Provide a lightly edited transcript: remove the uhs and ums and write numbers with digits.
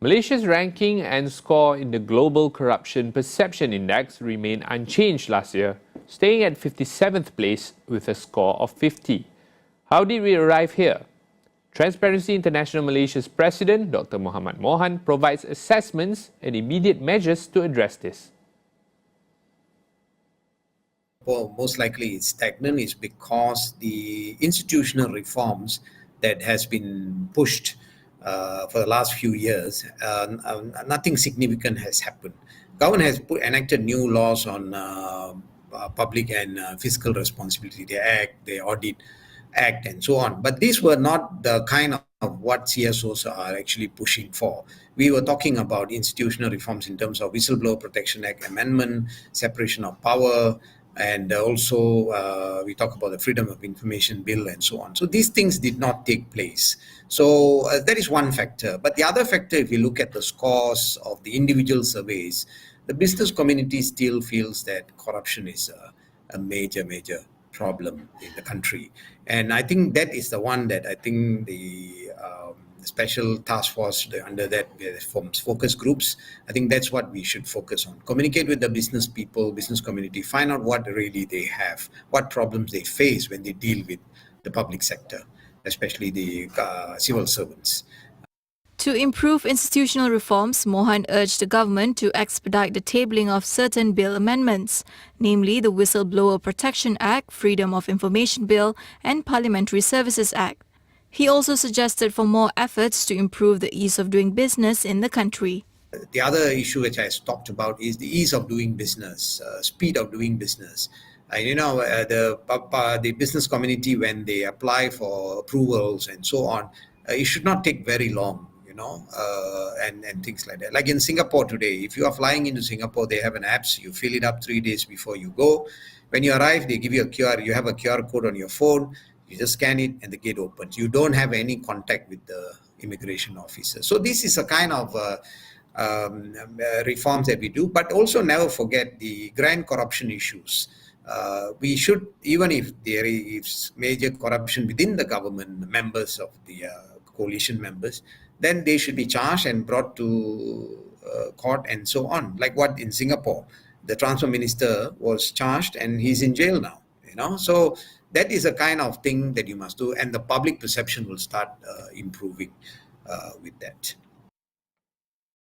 Malaysia's ranking and score in the Global Corruption Perception Index remained unchanged last year, staying at 57th place with a score of 50. How did we arrive here? Transparency International Malaysia's president, Dr. Mohan, provides assessments and immediate measures to address this. Well, most likely it's stagnant is because the institutional reforms that has been pushed for the last few years, nothing significant has happened. Government has enacted new laws on public and fiscal responsibility, the Act, the Audit Act, and so on. But these were not the kind of what CSOs are actually pushing for. We were talking about institutional reforms in terms of Whistleblower Protection Act amendment, separation of power, and also we talk about the Freedom of Information Bill and so on. So these things did not take place. So that is one factor. But the other factor, if you look at the scores of the individual surveys, the business community still feels that corruption is a major problem in the country. And I think that is the one that I think the special task force under that forms focus groups. I think that's what we should focus on. Communicate with the business people, business community, find out what really they have, what problems they face when they deal with the public sector, especially the civil servants. To improve institutional reforms, Mohan urged the government to expedite the tabling of certain bill amendments, namely the Whistleblower Protection Act, Freedom of Information Bill, and Parliamentary Services Act. He also suggested for more efforts to improve the ease of doing business in the country. The other issue which I talked about is the ease of doing business, speed of doing business. The business community, when they apply for approvals and so on, it should not take very long, and things like that. Like in Singapore today, if you are flying into Singapore, they have an app, so you fill it up 3 days before you go. When you arrive, they give you you have a QR code on your phone. You just scan it and the gate opens. You don't have any contact with the immigration officer. So this is a kind of reforms that we do, but also never forget the grand corruption issues. We should, even if there is major corruption within the government, the members of the coalition members, then they should be charged and brought to court and so on. Like what in Singapore, the transport minister was charged and he's in jail now. So that is a kind of thing that you must do, and the public perception will start improving with that.